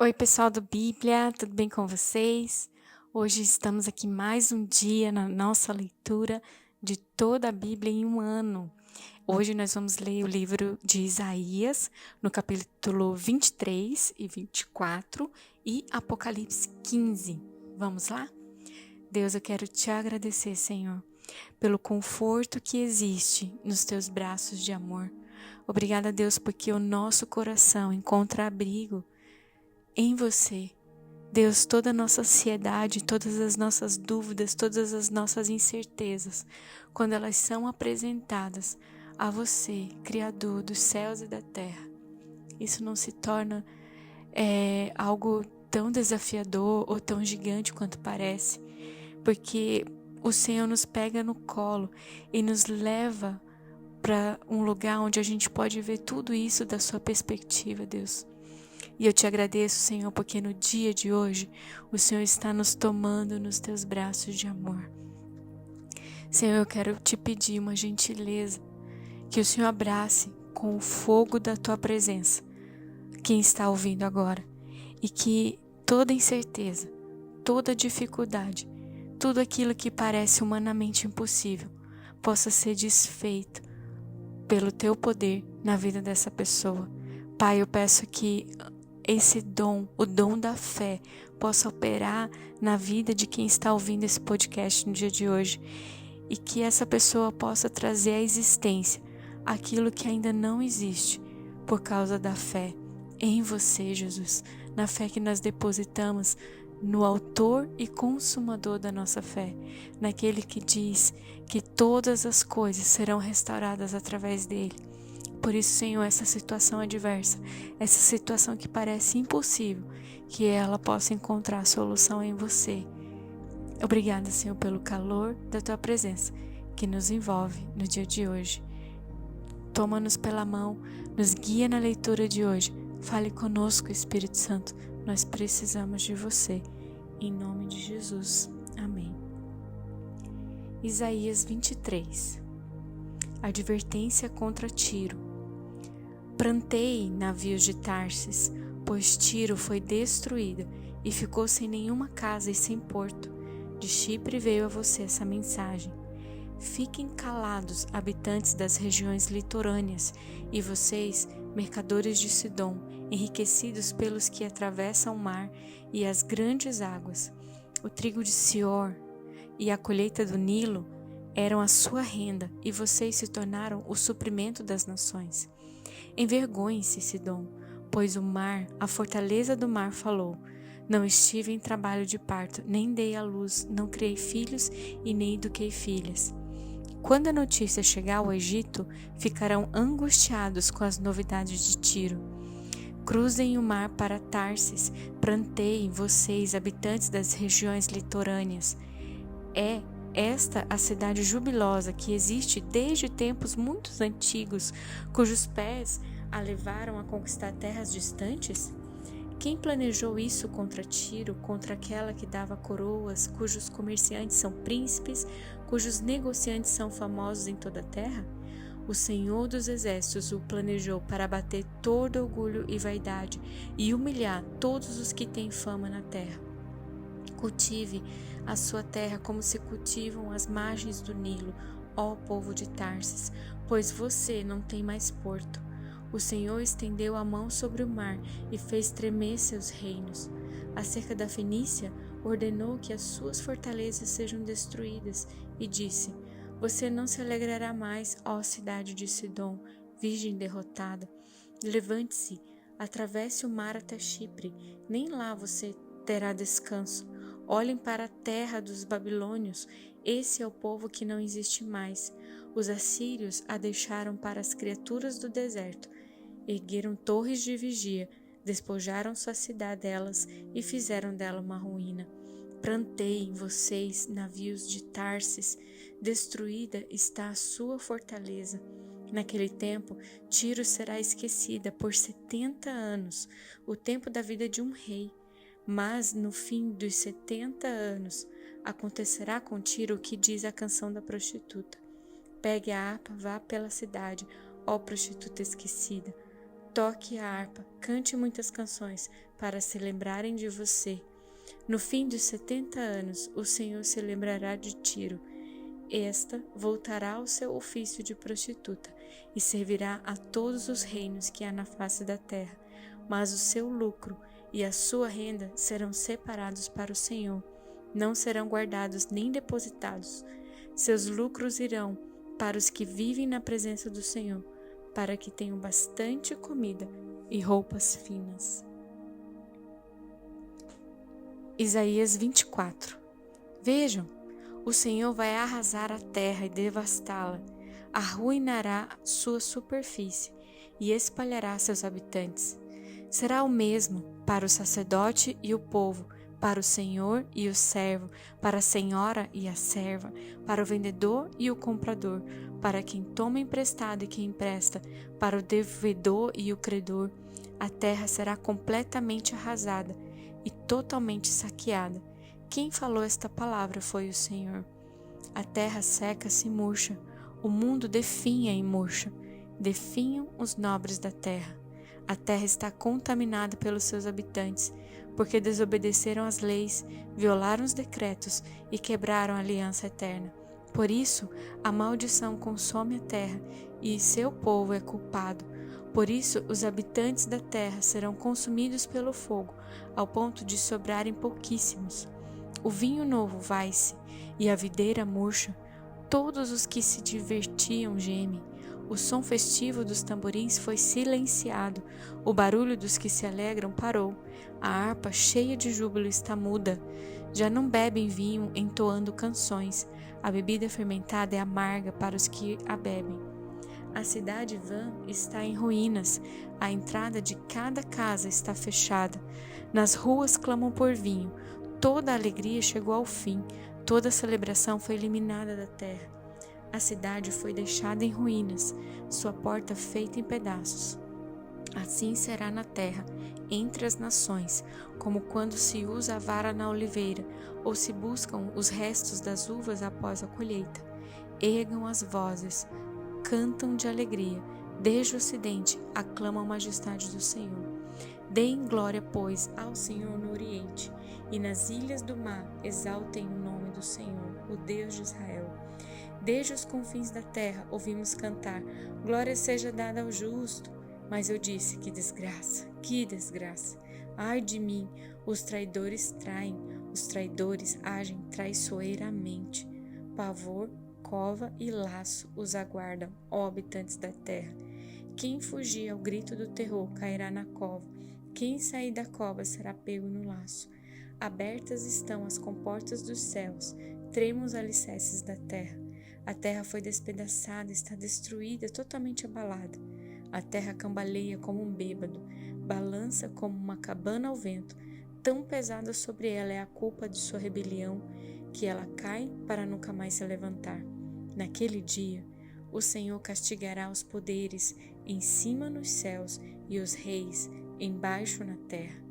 Oi, pessoal do Bíblia, tudo bem com vocês? Hoje estamos aqui mais um dia na nossa leitura de toda a Bíblia em um ano. Hoje nós vamos ler o livro de Isaías, no capítulo 23 e 24 e Apocalipse 15. Vamos lá? Deus, eu quero te agradecer, Senhor, pelo conforto que existe nos teus braços de amor. Obrigada, Deus, porque o nosso coração encontra abrigo em você. Deus, toda a nossa ansiedade, todas as nossas dúvidas, todas as nossas incertezas, quando elas são apresentadas a você, Criador dos céus e da terra, isso não se torna algo tão desafiador ou tão gigante quanto parece, porque o Senhor nos pega no colo e nos leva para um lugar onde a gente pode ver tudo isso da sua perspectiva, Deus. E eu te agradeço, Senhor, porque no dia de hoje o Senhor está nos tomando nos teus braços de amor. Senhor, eu quero te pedir uma gentileza, que o Senhor abrace com o fogo da tua presença quem está ouvindo agora, e que toda incerteza, toda dificuldade, tudo aquilo que parece humanamente impossível possa ser desfeito pelo teu poder na vida dessa pessoa. Pai, eu peço que esse dom, o dom da fé, possa operar na vida de quem está ouvindo esse podcast no dia de hoje, e que essa pessoa possa trazer à existência aquilo que ainda não existe por causa da fé em você, Jesus, na fé que nós depositamos no autor e consumador da nossa fé, naquele que diz que todas as coisas serão restauradas através dele. Por isso, Senhor, essa situação adversa, essa situação que parece impossível, que ela possa encontrar solução em você. Obrigada, Senhor, pelo calor da tua presença que nos envolve no dia de hoje. Toma-nos pela mão, nos guia na leitura de hoje. Fale conosco, Espírito Santo. Nós precisamos de você. Em nome de Jesus. Amém. Isaías 23. Advertência contra Tiro. Plantei navios de Tarsis, pois Tiro foi destruída e ficou sem nenhuma casa e sem porto. De Chipre veio a você essa mensagem. Fiquem calados, habitantes das regiões litorâneas, e vocês, mercadores de Sidom, enriquecidos pelos que atravessam o mar e as grandes águas. O trigo de Sior e a colheita do Nilo eram a sua renda, e vocês se tornaram o suprimento das nações. Envergonhe-se, Sidom, pois o mar, a fortaleza do mar, falou: não estive em trabalho de parto, nem dei à luz, não criei filhos e nem eduquei filhas. Quando a notícia chegar ao Egito, ficarão angustiados com as novidades de Tiro. Cruzem o mar para Tarsis, planteiem vocês, habitantes das regiões litorâneas. É esta a cidade jubilosa que existe desde tempos muito antigos, cujos pés a levaram a conquistar terras distantes? Quem planejou isso contra Tiro, contra aquela que dava coroas, cujos comerciantes são príncipes, cujos negociantes são famosos em toda a terra? O Senhor dos Exércitos o planejou para abater todo orgulho e vaidade e humilhar todos os que têm fama na terra. Cultive a sua terra como se cultivam as margens do Nilo, ó povo de Tarsis, pois você não tem mais porto. O Senhor estendeu a mão sobre o mar e fez tremer seus reinos. Acerca da Fenícia, ordenou que as suas fortalezas sejam destruídas e disse: você não se alegrará mais, ó cidade de Sidom, virgem derrotada. Levante-se, atravesse o mar até Chipre, nem lá você terá descanso. Olhem para a terra dos babilônios, esse é o povo que não existe mais. Os assírios a deixaram para as criaturas do deserto. Ergueram torres de vigia, despojaram sua cidadelas e fizeram dela uma ruína. Planteiem vocês, navios de Tarsis, destruída está a sua fortaleza. Naquele tempo, Tiro será esquecida por 70 anos, o tempo da vida de um rei. Mas no fim dos 70 anos, acontecerá com Tiro o que diz a canção da prostituta. Pegue a harpa, vá pela cidade, ó prostituta esquecida. Toque a harpa, cante muitas canções para se lembrarem de você. No fim dos 70 anos, o Senhor se lembrará de Tiro. Esta voltará ao seu ofício de prostituta e servirá a todos os reinos que há na face da terra. Mas o seu lucro e a sua renda serão separados para o Senhor. Não serão guardados nem depositados. Seus lucros irão para os que vivem na presença do Senhor, para que tenham bastante comida e roupas finas. Isaías 24. Vejam, o Senhor vai arrasar a terra e devastá-la, arruinará sua superfície e espalhará seus habitantes. Será o mesmo para o sacerdote e o povo, para o senhor e o servo, para a senhora e a serva, para o vendedor e o comprador, para quem toma emprestado e quem empresta, para o devedor e o credor. A terra será completamente arrasada e totalmente saqueada. Quem falou esta palavra foi o Senhor. A terra seca-se e murcha, o mundo definha e murcha, definham os nobres da terra. A terra está contaminada pelos seus habitantes, porque desobedeceram às leis, violaram os decretos e quebraram a aliança eterna. Por isso, a maldição consome a terra e seu povo é culpado. Por isso, os habitantes da terra serão consumidos pelo fogo, ao ponto de sobrarem pouquíssimos. O vinho novo vai-se e a videira murcha. Todos os que se divertiam gemem. O som festivo dos tamborins foi silenciado. O barulho dos que se alegram parou. A harpa cheia de júbilo está muda. Já não bebem vinho entoando canções. A bebida fermentada é amarga para os que a bebem. A cidade vã está em ruínas. A entrada de cada casa está fechada. Nas ruas clamam por vinho. Toda a alegria chegou ao fim. Toda a celebração foi eliminada da terra. A cidade foi deixada em ruínas, sua porta feita em pedaços. Assim será na terra, entre as nações, como quando se usa a vara na oliveira, ou se buscam os restos das uvas após a colheita. Ergam as vozes, cantam de alegria, desde o ocidente aclamam a majestade do Senhor. Deem glória, pois, ao Senhor no Oriente, e nas ilhas do mar exaltem o nome do Senhor, o Deus de Israel. Desde os confins da terra ouvimos cantar, glória seja dada ao justo. Mas eu disse, que desgraça, que desgraça. Ai de mim, os traidores traem, os traidores agem traiçoeiramente. Pavor, cova e laço os aguardam, ó habitantes da terra. Quem fugir ao grito do terror cairá na cova, quem sair da cova será pego no laço. Abertas estão as comportas dos céus, tremam os alicerces da terra. A terra foi despedaçada, está destruída, totalmente abalada. A terra cambaleia como um bêbado, balança como uma cabana ao vento. Tão pesada sobre ela é a culpa de sua rebelião, que ela cai para nunca mais se levantar. Naquele dia, o Senhor castigará os poderes em cima nos céus e os reis embaixo na terra.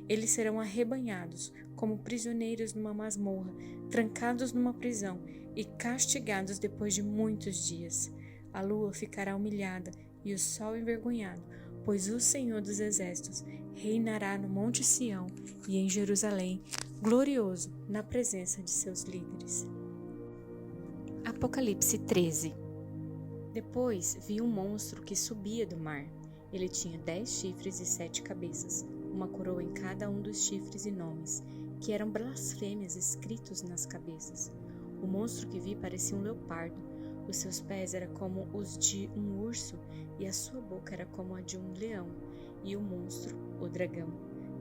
Eles serão arrebanhados como prisioneiros numa masmorra, trancados numa prisão e castigados depois de muitos dias. A lua ficará humilhada e o sol envergonhado, pois o Senhor dos Exércitos reinará no Monte Sião e em Jerusalém, glorioso na presença de seus líderes. Apocalipse 13. Depois vi um monstro que subia do mar. Ele tinha 10 chifres e 7 cabeças, uma coroa em cada um dos chifres e nomes, que eram blasfêmias escritos nas cabeças. O monstro que vi parecia um leopardo. Os seus pés eram como os de um urso e a sua boca era como a de um leão. E o monstro, o dragão,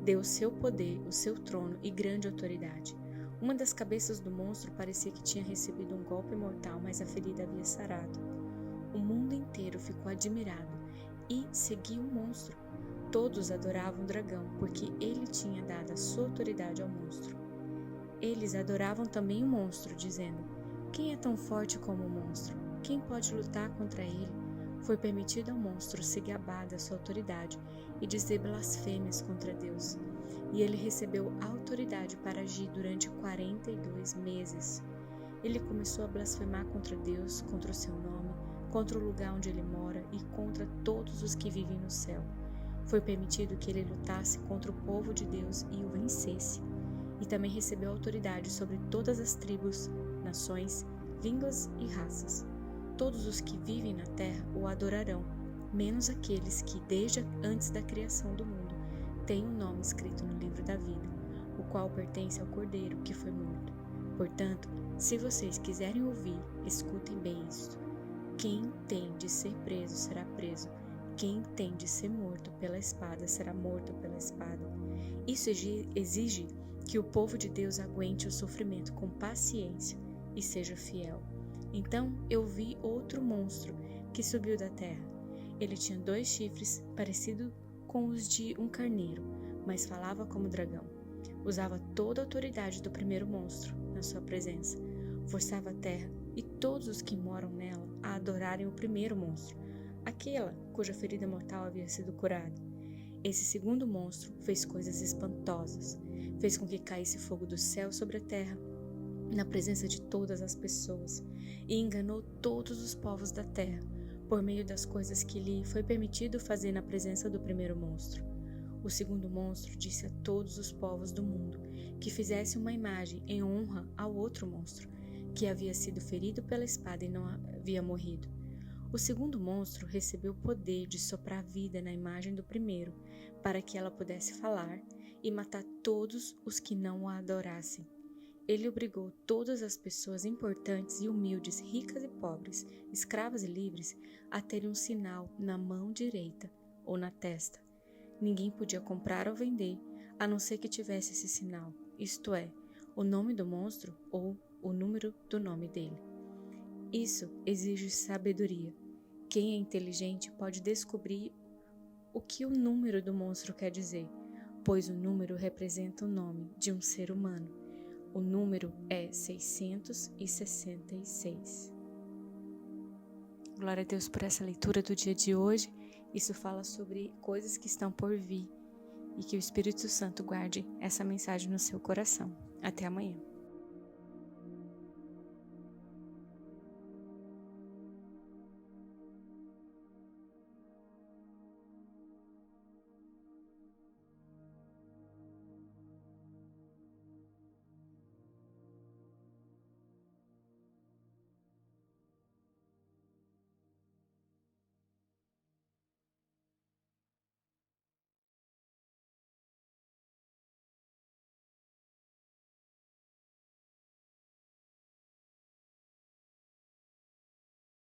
deu o seu poder, o seu trono e grande autoridade. Uma das cabeças do monstro parecia que tinha recebido um golpe mortal, mas a ferida havia sarado. O mundo inteiro ficou admirado e seguia o monstro. Todos adoravam o dragão, porque ele tinha dado a sua autoridade ao monstro. Eles adoravam também o monstro, dizendo: quem é tão forte como o monstro? Quem pode lutar contra ele? Foi permitido ao monstro se gabar da sua autoridade e dizer blasfêmias contra Deus. E ele recebeu autoridade para agir durante 42 meses. Ele começou a blasfemar contra Deus, contra o seu nome, contra o lugar onde ele mora e contra todos os que vivem no céu. Foi permitido que ele lutasse contra o povo de Deus e o vencesse. E também recebeu autoridade sobre todas as tribos, nações, línguas e raças. Todos os que vivem na terra o adorarão, menos aqueles que, desde antes da criação do mundo, têm um nome escrito no livro da vida, o qual pertence ao Cordeiro que foi morto. Portanto, se vocês quiserem ouvir, escutem bem isto. Quem tem de ser preso será preso. Quem tem de ser morto pela espada será morto pela espada. Isso exige que o povo de Deus aguente o sofrimento com paciência e seja fiel. Então eu vi outro monstro que subiu da terra. Ele tinha 2 chifres, parecidos com os de um carneiro, mas falava como dragão. Usava toda a autoridade do primeiro monstro na sua presença. Forçava a terra e todos os que moram nela a adorarem o primeiro monstro, aquela cuja ferida mortal havia sido curada. Esse segundo monstro fez coisas espantosas. Fez com que caísse fogo do céu sobre a terra, na presença de todas as pessoas, e enganou todos os povos da terra, por meio das coisas que lhe foi permitido fazer na presença do primeiro monstro. O segundo monstro disse a todos os povos do mundo que fizesse uma imagem em honra ao outro monstro, que havia sido ferido pela espada e não havia morrido. O segundo monstro recebeu o poder de soprar vida na imagem do primeiro, para que ela pudesse falar e matar todos os que não a adorassem. Ele obrigou todas as pessoas importantes e humildes, ricas e pobres, escravas e livres, a terem um sinal na mão direita ou na testa. Ninguém podia comprar ou vender, a não ser que tivesse esse sinal, isto é, o nome do monstro ou o número do nome dele. Isso exige sabedoria. Quem é inteligente pode descobrir o que o número do monstro quer dizer, pois o número representa o nome de um ser humano. O número é 666. Glória a Deus por essa leitura do dia de hoje. Isso fala sobre coisas que estão por vir e que o Espírito Santo guarde essa mensagem no seu coração. Até amanhã.